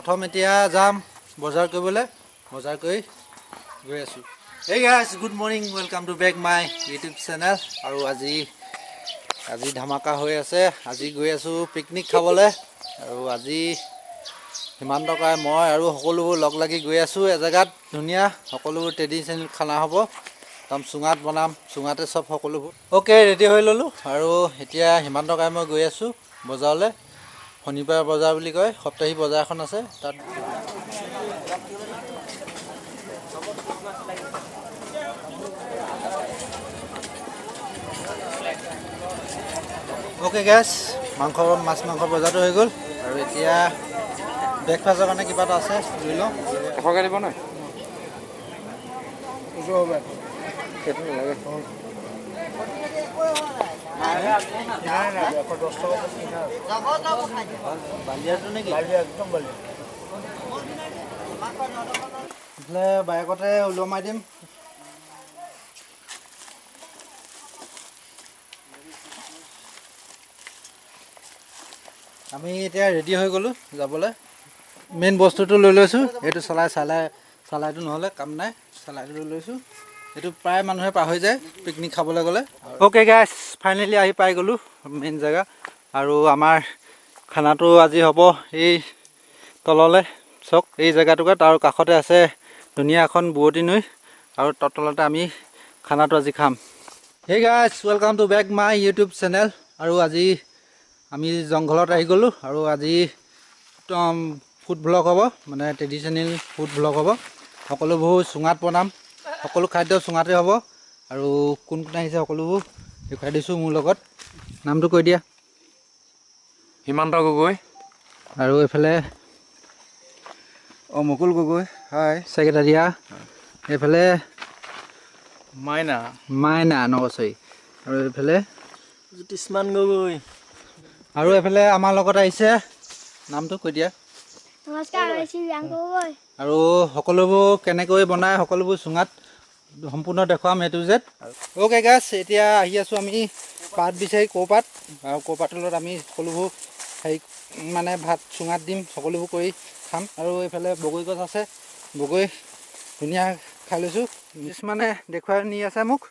প্ৰথম এতিয়া যাম বজাৰ কৰিবলৈ বজাৰ কৰি গৈ আছোঁ Hey guys, good morning. Welcome to back my YouTube channel. আৰু আজি ধামাকা হৈ আছে আজি গৈ আছোঁ পিকনিক খাবলৈ আৰু আজি হিমান্তকাই মই আৰু সকলোবোৰ লগ লাগি গৈ আছোঁ এজেগাত ধুনীয়া সকলোবোৰ ট্ৰেডিশনেল খানা হ'ব তম চুঙাত বনাম চুঙাতে সব সকলোবোৰ ওকে ৰেডি হৈ ললো আৰু এতিয়া হিমান্তকাই মই গৈ আছোঁ বজাৰলৈ শনিবাৰ বজাৰ বুলি কয় সপ্তাহী বজাৰ এখন আছে তাত ওকে গাইস মাছ মাংস বজাৰটো হৈ গ'ল আৰু এতিয়া ব্ৰেকফাষ্টৰ কাৰণে কিবা এটা আছে লৈ লওঁ এশকে দিব নহয় বাইকতে ওলমাই দিম আমি এতিয়া ৰেডি হৈ গ'লো যাবলৈ মেইন বস্তুটো লৈ লৈছোঁ এইটো চালাইটো নহ'লে কাম নাই চালাইটো লৈ লৈছোঁ এইটো প্ৰায় মানুহে পাহৰি যায় পিকনিক খাবলৈ গ'লে ওকে গাইছ ফাইনেলি আহি পাই গ'লোঁ মেইন জেগা আৰু আমাৰ খানাটো আজি হ'ব এই তললৈ চাওক এই জেগাটুকুৰাত আৰু কাষতে আছে ধুনীয়া এখন বুৱতী নৈ আৰু তলতে আমি খানাটো আজি খাম Hey guys, welcome to back my YouTube channel আৰু আজি আমি জংঘলত আহি গ'লোঁ আৰু আজি ফুড ব্লগ হ'ব মানে ট্ৰেডিশ্যনেল ফুড ব্লগ হ'ব সকলোবোৰ চুঙাত বনাম সকলো খাদ্য চুঙাতে হ'ব আৰু কোন কোন আহিছে সকলোবোৰ দেখুৱাই দিছোঁ মোৰ লগত নামটো কৈ দিয়া হিমান্ত গগৈ আৰু এইফালে মুকুল গগৈ হাই ছেক্ৰেটাৰিয়া এইফালে মাইনা নগছই আৰু এইফালে জ্যোতিষ্মান গগৈ আৰু এইফালে আমাৰ লগত আহিছে নামটো কৈ দিয়া নমস্কাৰ গগৈ আৰু সকলোবোৰ কেনেকৈ বনায় সকলোবোৰ চুঙাত সম্পূৰ্ণ দেখুৱাম এ টু জেড ওকে গাইছ এতিয়া আহি আছোঁ আমি পাত বিচাৰি কৌপাত আৰু কৌপাতৰ লগত আমি সকলোবোৰ হেৰি মানে ভাত চুঙাত দিম সকলোবোৰ কৰি খাম আৰু এইফালে বগৰী গছ আছে বগৰী ধুনীয়া খাই লৈছোঁ কিছুমানে দেখুৱাই নি আছে মোক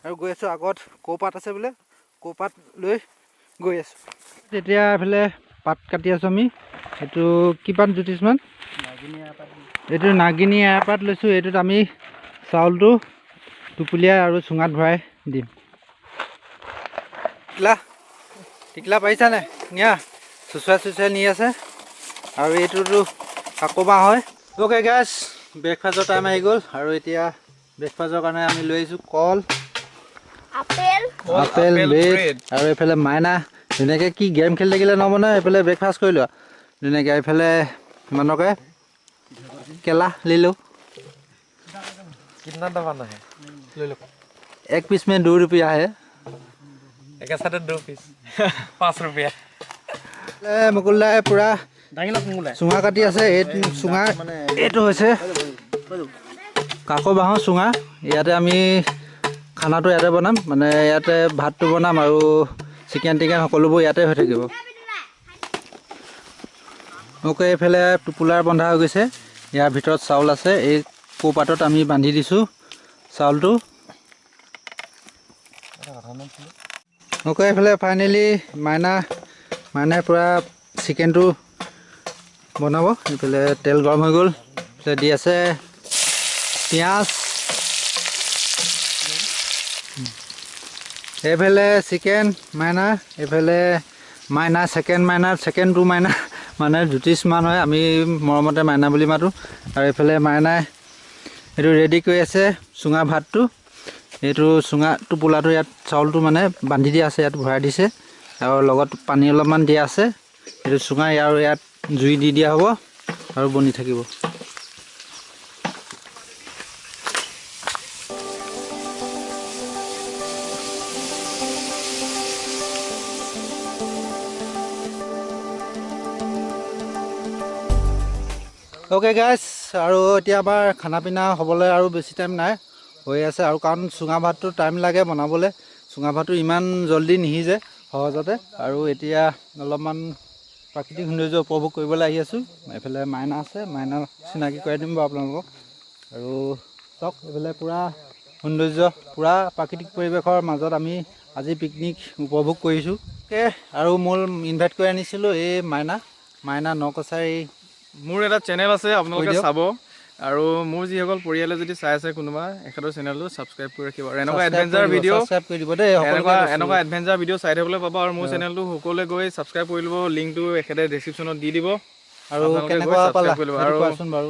আৰু গৈ আছোঁ আগত কৌপাত আছে বোলে কৌপাত লৈ গৈ আছোঁ তেতিয়া এইফালে পাত কাটি আছোঁ আমি এইটো কি পাত জ্যোতিষমান এইটো নাগিনী এৰাপাত লৈছোঁ এইটোত আমি চাউলটো টুপুলিয়াই আৰু চুঙাত ভৰাই দিম টিকলা পাৰিছানে নিয়া চুচুৱাই নি আছে আৰু এইটোতো কাকো বাঁহ হয় ওকে গাইছ ব্ৰেকফাষ্টৰ টাইম আহি গ'ল আৰু এতিয়া ব্ৰেকফাষ্টৰ কাৰণে আমি লৈ আহিছোঁ কল আপেল ব্ৰেড আৰু এইফালে মাইনা ধুনীয়াকৈ কি গেম খেলি থাকিলে নহ'ব নহয় এইফালে ব্ৰেকফাষ্ট কৰি লোৱা ধুনীয়াকৈ এইফালে মানুহকে কেলা লিলোঁ कितना दबाना है ले लो एक पीस में 2 रुपया है एक साथ 2 पीस 5 रुपया মুকুলদাই পুৰা চুঙা কাটি আছে এই চুঙা এইটো হৈছে কাকো বাঁহৰ চুঙা ইয়াতে আমি খানাটো ইয়াতে বনাম মানে ইয়াতে ভাতটো বনাম আৰু চিকেন টিকেন সকলোবোৰ ইয়াতে হৈ থাকিব ওকে এইফালে টোপোলাৰ বন্ধা হৈ গৈছে ইয়াৰ ভিতৰত চাউল আছে এই কৌপাতত আমি বান্ধি দিছোঁ চাউলটো ওকে এইফালে ফাইনেলি মাইনাই পূৰা চিকেনটো বনাব এইফালে তেল গৰম হৈ গ'ল এইফালে দি আছে পিঁয়াজ এইফালে চিকেন মাইনা এইফালে মাইনা ছেকেণ্ড টু মাইনা মানে জ্যোতিষমান হয় আমি মৰমতে মাইনা বুলি মাতোঁ আৰু এইফালে মাইনাই এইটো ৰেডি কৰি আছে চুঙা ভাতটো এইটো চুঙা টোপোলাটো ইয়াত চাউলটো মানে বান্ধি দিয়া আছে ইয়াত ভৰাই দিছে আৰু লগত পানী অলপমান দিয়া আছে এইটো চুঙা আৰু ইয়াত জুই দি দিয়া হ'ব আৰু বনি থাকিব ওকে গাইছ আৰু এতিয়া আমাৰ খানা পিনা হ'বলৈ আৰু বেছি টাইম নাই হৈ আছে আৰু কাৰণ চুঙা ভাতটো টাইম লাগে বনাবলৈ চুঙা ভাতটো ইমান জল্দি নিসিজে সহজতে আৰু এতিয়া অলপমান প্ৰাকৃতিক সৌন্দৰ্য উপভোগ কৰিবলৈ আহি আছোঁ। এইফালে মাইনা আছে, মাইনা চিনাকি কৰাই দিম বাৰু আপোনালোকক। আৰু চাওক এইফালে পূৰা সৌন্দৰ্য, পূৰা প্ৰাকৃতিক পৰিৱেশৰ মাজত আমি আজি পিকনিক উপভোগ কৰিছোঁ। আৰু মোৰ ইনভাইট কৰি আনিছিলোঁ এই মাইনা নকছাৰী। মোৰ এটা চেনেল আছে, আপোনালোকে চাব। আৰু মোৰ যিসকল পৰিয়ালে যদি চাই আছে কোনোবা, এখেতৰ চেনেলটো ছাবস্ক্ৰাইব কৰি ৰাখিব। আৰু এনেকুৱা এডভেঞ্চাৰ ভিডিঅ' ছাবস্ক্ৰাইব কৰি দিব দেই, এনেকুৱা এডভেঞ্চাৰ ভিডিঅ' চাই থাকিবলৈ পাব। আৰু মোৰ চেনেলটো সকলোৱে গৈ ছাবস্ক্ৰাইব কৰি ল'ব, লিংকটো এখেতে ডেছক্ৰিপশ্যনত দি দিব। আৰু কেনেকুৱা পালা আৰু কোৱাচোন বাৰু।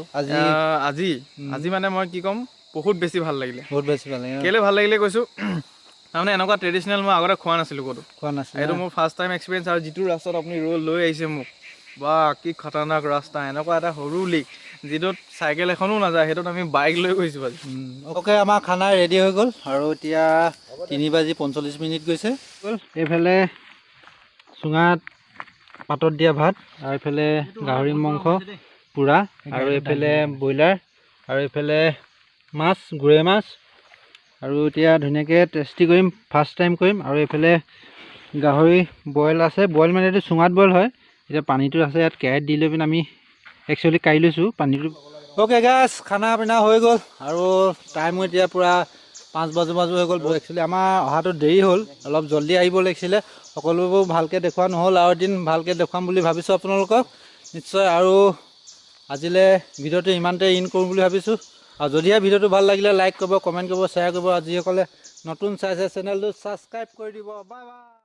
আজি মানে মই কি ক'ম, বহুত বেছি ভাল লাগিলে। বহুত বেছি ভাল লাগিলে। কেলৈ ভাল লাগিলে কৈছোঁ, তাৰমানে এনেকুৱা ট্ৰেডিশ্যনেল মই আগতে খোৱা নাছিলোঁ ক'তো। এইটো মোৰ ফাৰ্ষ্ট টাইম এক্সপিৰিয়েঞ্চ। আৰু যিটো ৰাস্তাত আপুনি লৈ আহিছে মোক, বা কি খতৰনাক ৰাস্তা, এনেকুৱা এটা সৰু লিক যিটোত চাইকেল এখনো নাযায়, সেইটোত আমি বাইক লৈ গৈছোঁ আজি। অ'কে, আমাৰ খানা ৰেডি হৈ গ'ল আৰু এতিয়া 3:45 গৈছে। এইফালে চুঙাত পাতত দিয়া ভাত, আৰু এইফালে গাহৰি মাংস পোৰা, আৰু এইফালে ব্ৰইলাৰ, আৰু এইফালে মাছ, গৰৈ মাছ। আৰু এতিয়া ধুনীয়াকৈ টেষ্টি কৰিম, ফাৰ্ষ্ট টাইম কৰিম। আৰু এইফালে গাহৰি বইল আছে, বইল মানে এইটো চুঙাত বইল হয়। এতিয়া পানীটো আছে ইয়াত, কেৰাহীত দি লৈ পিনে আমি একচুৱেলি কাঢ়ি লৈছোঁ পানীটো। অ'কে গাইছ, খানা পিনা হৈ গ'ল আৰু টাইমো এতিয়া পূৰা 5 বাজু হৈ গ'ল। একচুৱেলি আমাৰ অহাটো দেৰি হ'ল, অলপ জল্দি আহিব লাগিছিলে। সকলোবোৰ ভালকৈ দেখুওৱা নহ'ল, আৰু এদিন ভালকৈ দেখুৱাম বুলি ভাবিছোঁ আপোনালোকক নিশ্চয়। আৰু আজিলৈ ভিডিঅ'টো ইমানতে ইন কৰোঁ বুলি ভাবিছোঁ। আৰু যদিহে ভিডিঅ'টো ভাল লাগিলে লাইক কৰিব, কমেণ্ট কৰিব, শ্বেয়াৰ কৰিব। আৰু যিসকলে নতুন চাইছে চেনেলটো ছাবস্ক্ৰাইব কৰি দিব। Bye bye.